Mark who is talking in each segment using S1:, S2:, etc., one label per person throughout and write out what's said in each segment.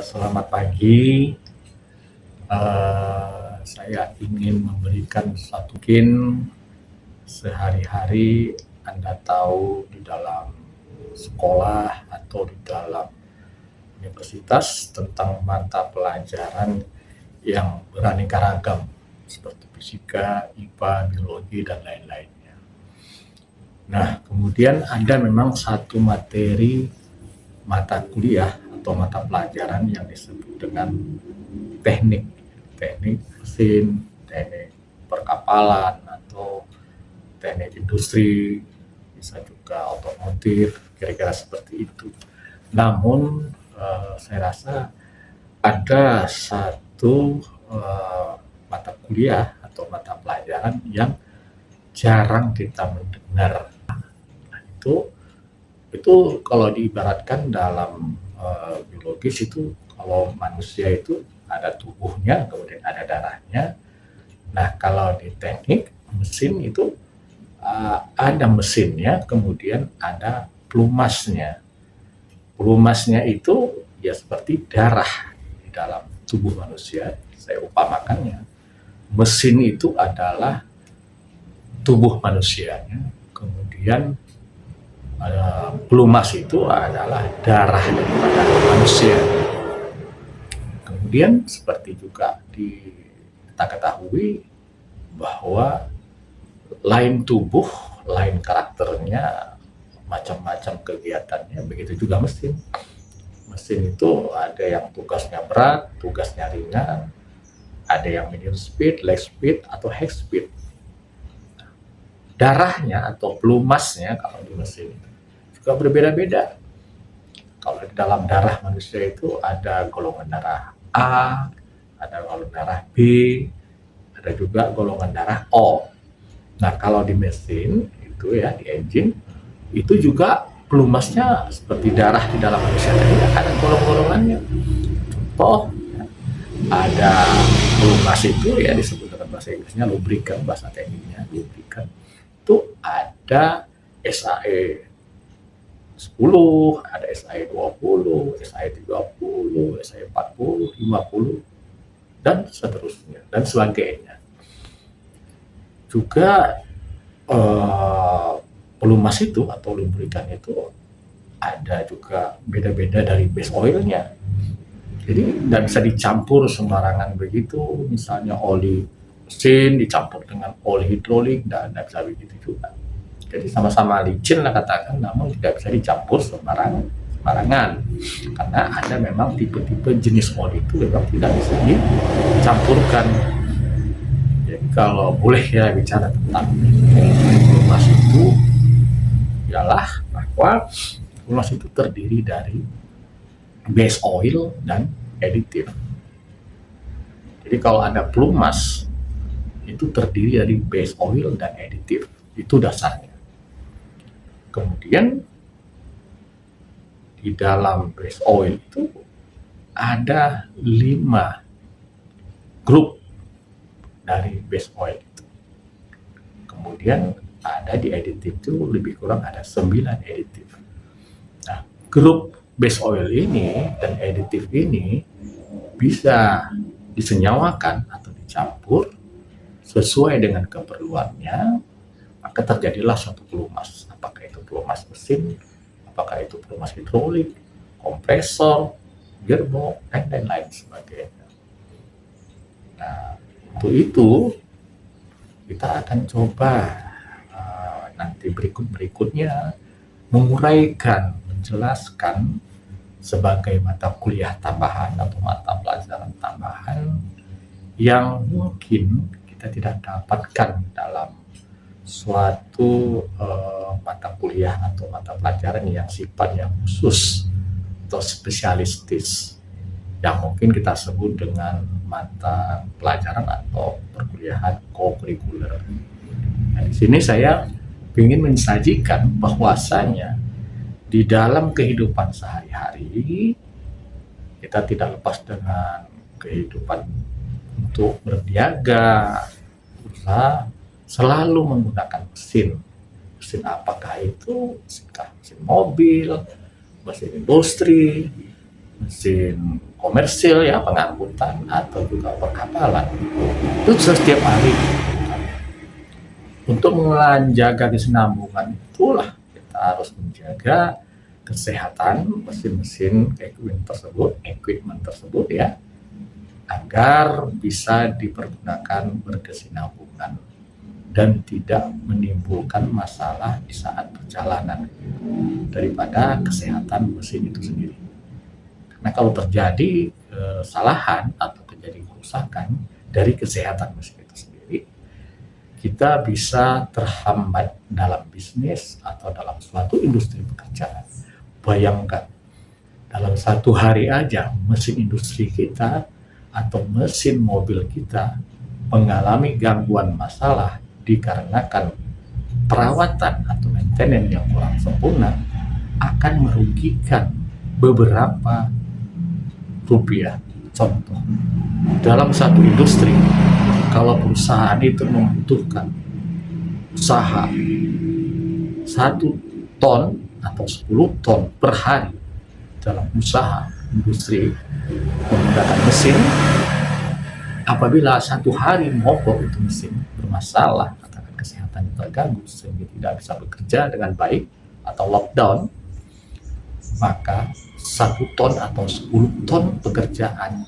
S1: Selamat pagi. Saya ingin memberikan satu mungkin sehari-hari Anda tahu di dalam sekolah atau di dalam universitas tentang mata pelajaran yang beraneka ragam seperti fisika, IPA, biologi, dan lain-lainnya. Nah, kemudian ada memang satu materi mata kuliah atau mata pelajaran yang disebut dengan teknik mesin, teknik perkapalan, atau teknik industri, bisa juga otomotif, kira-kira seperti itu. Namun saya rasa ada satu mata kuliah atau mata pelajaran yang jarang kita mendengar. Nah, itu kalau diibaratkan dalam biologis itu, kalau manusia itu ada tubuhnya, kemudian ada darahnya. Nah, kalau di teknik mesin itu ada mesinnya, kemudian ada pelumasnya. Pelumasnya itu ya seperti darah di dalam tubuh manusia. Saya upamakannya, mesin itu adalah tubuh manusianya, kemudian pelumas itu adalah darah daripada manusia. Kemudian seperti juga kita ketahui bahwa lain tubuh, lain karakternya, macam-macam kegiatannya, begitu juga mesin. Mesin itu ada yang tugasnya berat, tugasnya ringan, ada yang medium speed, light speed, atau high speed. Darahnya atau pelumasnya kalau di mesin itu juga berbeda-beda. Kalau di dalam darah manusia itu ada golongan darah A, ada golongan darah B, ada juga golongan darah O. Nah, kalau di mesin itu ya, di engine itu juga pelumasnya seperti darah di dalam manusia tadi, ada golong-golongannya. Contoh, ada pelumas itu ya disebut dengan bahasa Inggrisnya lubrikan, bahasa tekniknya lubrikan. Itu ada SAE 10, ada SAE 20, SAE 30, SAE 40, 50, dan seterusnya, dan sebagainya. Juga pelumas itu atau lubrikan itu ada juga beda-beda dari base oilnya. Jadi nggak bisa dicampur sembarangan begitu, misalnya oli mesin dicampur dengan oli hidrolik, dan nggak bisa begitu juga. Jadi sama-sama licin lah katakan, namun tidak bisa dicampur sembarangan, karena ada memang tipe-tipe jenis oli itu memang tidak bisa dicampurkan. Jadi kalau boleh ya bicara tentang pelumas itu, ialah bahwa pelumas itu terdiri dari base oil dan additive. Jadi kalau ada pelumas itu terdiri dari base oil dan additive, itu dasarnya. Kemudian di dalam base oil itu ada 5 grup dari base oil itu. Kemudian ada di additive itu lebih kurang ada 9 additive. Nah, grup base oil ini dan additive ini bisa disenyawakan atau dicampur sesuai dengan keperluannya, maka terjadilah suatu pelumas. Apakah itu pelumas mesin, apakah itu pelumas hidrolik, kompresor, gearbox, dan lain-lain sebagainya. Nah, untuk itu kita akan coba nanti berikutnya menguraikan, menjelaskan sebagai mata kuliah tambahan atau mata pelajaran tambahan yang mungkin kita tidak dapatkan dalam suatu mata kuliah atau mata pelajaran yang sifatnya khusus atau spesialistis, yang mungkin kita sebut dengan mata pelajaran atau perkuliahan co-curricular. Nah, di sini saya ingin mensajikan bahwasanya di dalam kehidupan sehari-hari kita tidak lepas dengan kehidupan untuk berniaga, berusaha selalu menggunakan mesin. Mesin apakah itu? Mesin mobil, mesin industri, mesin komersil ya, pengangkutan atau juga perkapalan. Itu setiap hari. Untuk menjaga kesinambungan itulah kita harus menjaga kesehatan mesin-mesin equipment tersebut ya, agar bisa dipergunakan berkesinambungan dan tidak menimbulkan masalah di saat perjalanan daripada kesehatan mesin itu sendiri. Karena kalau terjadi kesalahan atau terjadi kerusakan dari kesehatan mesin itu sendiri, kita bisa terhambat dalam bisnis atau dalam suatu industri pekerjaan. Bayangkan, dalam satu hari aja mesin industri kita atau mesin mobil kita mengalami gangguan masalah dikarenakan perawatan atau maintenance yang kurang sempurna, akan merugikan beberapa rupiah. Contoh, dalam satu industri, kalau perusahaan itu membutuhkan usaha 1 ton atau 10 ton per hari dalam usaha industri menggunakan mesin, apabila satu hari mogok itu mesin bermasalah, katakan kesehatan terganggu sehingga tidak bisa bekerja dengan baik atau lockdown, maka 1 ton atau 10 ton pekerjaan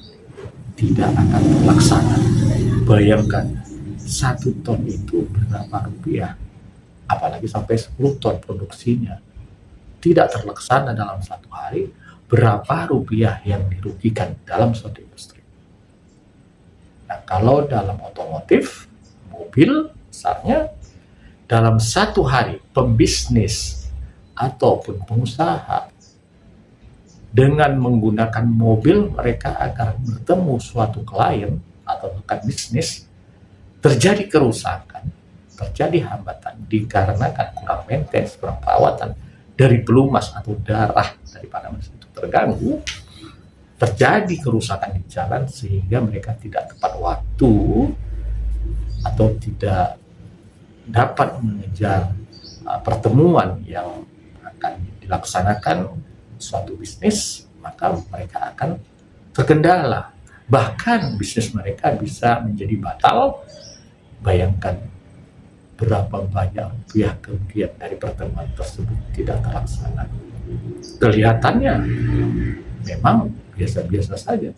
S1: tidak akan terlaksana. Bayangkan, 1 ton itu berapa rupiah, apalagi sampai 10 ton produksinya tidak terlaksana dalam satu hari, berapa rupiah yang dirugikan dalam suatu industri. Nah, kalau dalam otomotif, mobil misalnya, dalam satu hari pembisnis ataupun pengusaha dengan menggunakan mobil mereka akan bertemu suatu klien atau rekan bisnis, terjadi kerusakan, terjadi hambatan dikarenakan kurang maintenance, kurang perawatan dari pelumas atau darah daripada mesin itu terganggu, terjadi kerusakan di jalan sehingga mereka tidak tepat waktu atau tidak dapat mengejar pertemuan yang akan dilaksanakan suatu bisnis, maka mereka akan terkendala. Bahkan bisnis mereka bisa menjadi batal. Bayangkan berapa banyak rupiah kerugian dari pertemuan tersebut tidak terlaksana. Kelihatannya memang biasa-biasa saja,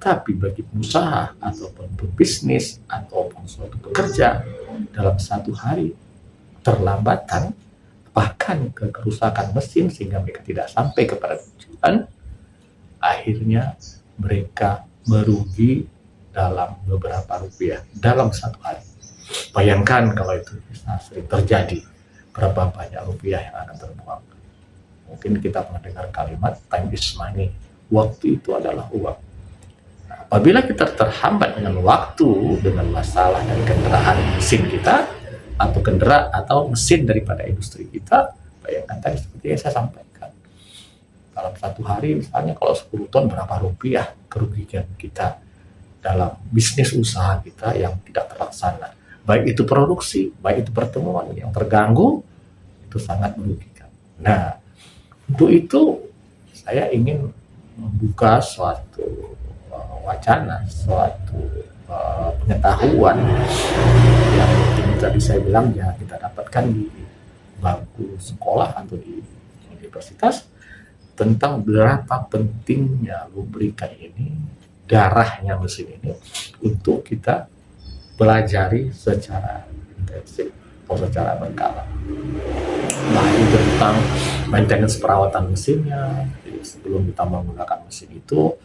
S1: tapi bagi pengusaha ataupun pebisnis ataupun suatu pekerja, dalam satu hari terlambatan bahkan ke kerusakan mesin sehingga mereka tidak sampai kepada tujuan, akhirnya mereka merugi dalam beberapa rupiah dalam satu hari. Bayangkan kalau itu bisa sering terjadi, berapa banyak rupiah yang akan terbuang. Mungkin kita pernah dengar kalimat time is money, waktu itu adalah uang. Nah, apabila kita terhambat dengan waktu, dengan masalah dari kendaraan mesin kita atau mesin daripada industri kita, bayangkan tadi seperti yang saya sampaikan, dalam satu hari misalnya kalau 10 ton berapa rupiah kerugian kita dalam bisnis usaha kita yang tidak terlaksana, baik itu produksi, baik itu pertemuan yang terganggu, itu sangat merugikan. Nah, untuk itu saya ingin membuka suatu wacana, suatu pengetahuan yang tadi saya bilang ya kita dapatkan di bangku sekolah atau di universitas, tentang berapa pentingnya lubrikan ini, darahnya mesin ini, untuk kita pelajari secara intensif atau secara berkala. Baik tentang maintenance perawatan mesinnya. Jadi sebelum kita menggunakan mesin itu,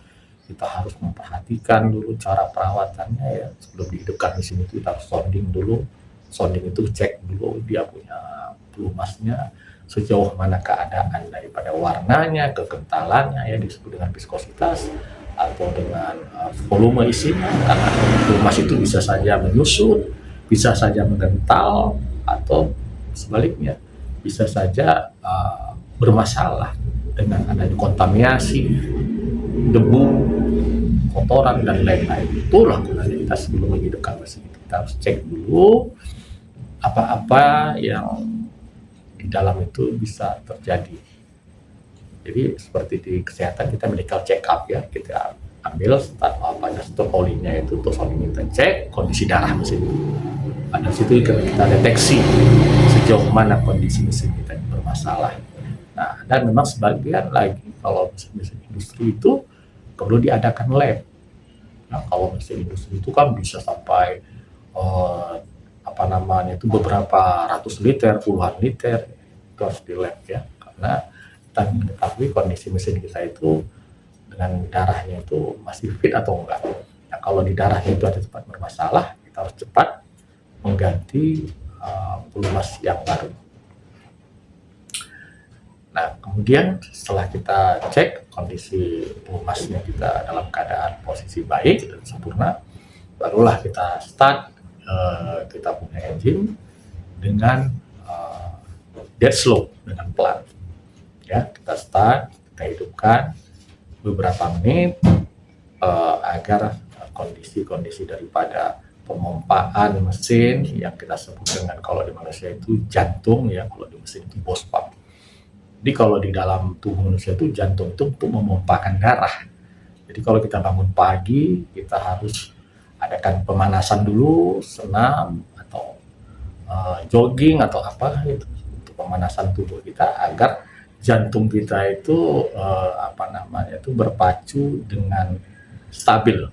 S1: kita harus memperhatikan dulu cara perawatannya ya. Sebelum dihidupkan mesin itu kita harus sounding dulu. Sounding itu cek dulu dia punya pelumasnya sejauh mana keadaan daripada warnanya, kekentalannya ya, disebut dengan viskositas, atau dengan volume isinya, karena pelumas itu bisa saja menyusut, bisa saja mengental, atau sebaliknya bisa saja bermasalah dengan adanya kontaminasi, debu, kotoran dan lain-lain. Itulah gunanya kita sebelum menghidupkan mesin, kita harus cek dulu apa-apa yang di dalam itu bisa terjadi. Jadi seperti di kesehatan kita medical check up ya, kita ambil stop olinya itu, terus oli kita cek kondisi darah mesin. Pada situ kita deteksi sejauh mana kondisi mesin kita yang bermasalah. Nah, dan memang sebagian lagi kalau mesin industri itu perlu diadakan lab. Nah, kalau mesin industri itu kan bisa sampai itu beberapa ratus liter, puluhan liter, itu harus di lab ya, karena kita mengetahui kondisi mesin kita itu dengan darahnya itu masih fit atau enggak. Nah, kalau di darahnya itu ada cepat bermasalah, kita harus cepat mengganti pelumas yang baru. Nah, kemudian setelah kita cek kondisi pelumasnya kita dalam keadaan posisi baik dan sempurna, barulah kita start kita punya engine dengan dead slow, dengan pelan. Ya, kita start, kita hidupkan beberapa menit agar kondisi-kondisi daripada pemompaan mesin yang kita sebut dengan, kalau di manusia itu jantung ya, kalau di mesin itu bos pump. Jadi kalau di dalam tubuh manusia itu jantung itu untuk memompakan darah. Jadi kalau kita bangun pagi, kita harus adakan pemanasan dulu, senam atau jogging atau apa itu untuk pemanasan tubuh kita agar jantung kita itu berpacu dengan stabil,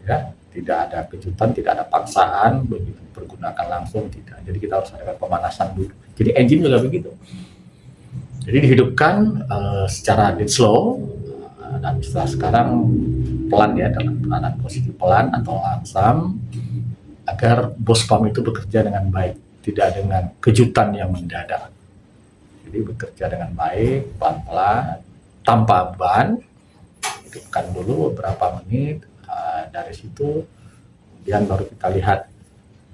S1: ya, tidak ada kejutan, tidak ada paksaan begitu pergunakan langsung, tidak. Jadi kita harus adakan pemanasan dulu. Jadi engine juga begitu. Jadi dihidupkan secara dead slow, dan istilah sekarang pelan ya, dalam keadaan posisi pelan atau langsam, agar bos pump itu bekerja dengan baik, tidak dengan kejutan yang mendadak. Jadi bekerja dengan baik, pelan-pelan, tanpa ban, hidupkan dulu beberapa menit, dari situ kemudian baru kita lihat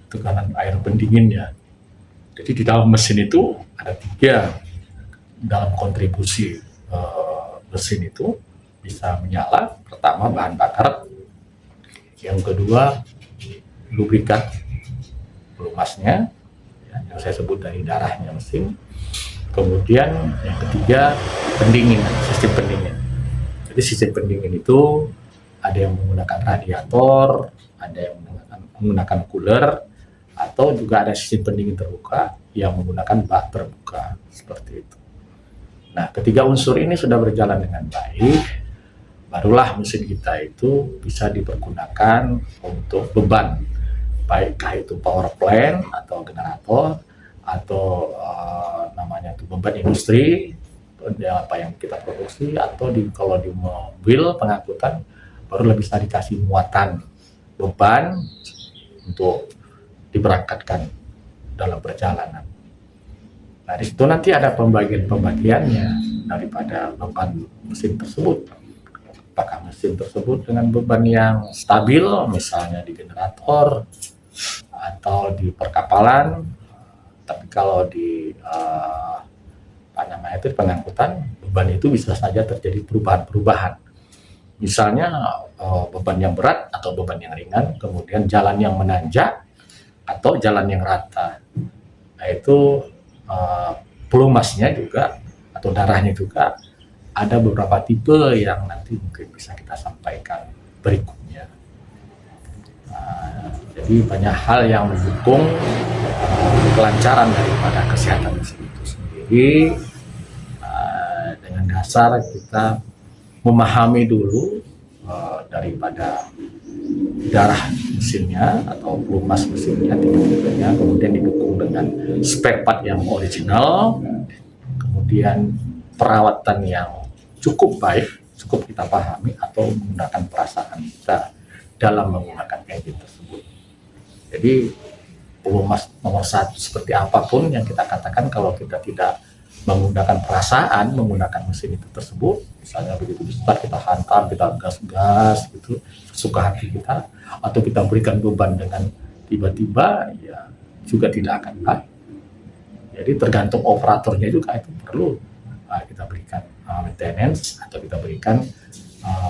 S1: tekanan air pendinginnya. Jadi di dalam mesin itu ada 3 dalam kontribusi mesin itu bisa menyala. Pertama bahan bakar, yang kedua lubrikan pelumasnya ya, yang saya sebut dari darahnya mesin, kemudian yang ketiga pendingin, sistem pendingin. Jadi sistem pendingin itu ada yang menggunakan radiator, ada yang menggunakan cooler, atau juga ada sistem pendingin terbuka yang menggunakan bak terbuka seperti itu. Nah, ketiga unsur ini sudah berjalan dengan baik, barulah mesin kita itu bisa dipergunakan untuk beban, baikkah itu power plant atau generator atau namanya itu beban industri, apa yang kita produksi, atau kalau di mobil pengangkutan baru bisa dikasih muatan beban untuk diberangkatkan dalam perjalanan. Nah, di situ nanti ada pembagiannya daripada beban mesin tersebut. Apakah mesin tersebut dengan beban yang stabil, misalnya di generator atau di perkapalan, tapi kalau di pengangkutan, beban itu bisa saja terjadi perubahan-perubahan. Misalnya beban yang berat atau beban yang ringan, kemudian jalan yang menanjak atau jalan yang rata. Nah, itu pelumasnya juga atau darahnya juga ada beberapa tipe yang nanti mungkin bisa kita sampaikan berikutnya. Jadi banyak hal yang mendukung kelancaran daripada kesehatan mesin itu sendiri. Dengan dasar kita memahami dulu daripada darah mesinnya atau pelumas mesinnya, tipe-tipenya, kemudian didukung dengan spare part yang original, kemudian perawatan yang cukup baik, cukup kita pahami, atau menggunakan perasaan kita dalam menggunakan engine tersebut. Jadi pelumas nomor 1 seperti apapun yang kita katakan, kalau kita tidak menggunakan perasaan menggunakan mesin itu tersebut, misalnya begitu start kita hantam, kita gas-gas gitu sesuka hati kita, atau kita berikan beban dengan tiba-tiba, ya juga tidak akan baik. Jadi tergantung operatornya juga itu perlu kita berikan maintenance atau kita berikan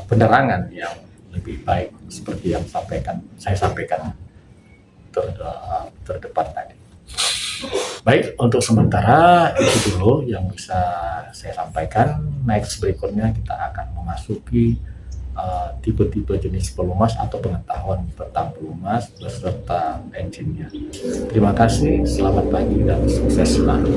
S1: penerangan yang lebih baik seperti yang saya sampaikan terdepan tadi. Baik, untuk sementara itu dulu yang bisa saya sampaikan. Next berikutnya kita akan memasuki tipe-tipe jenis pelumas atau pengetahuan tentang pelumas beserta engine-nya. Terima kasih, selamat pagi dan sukses selalu.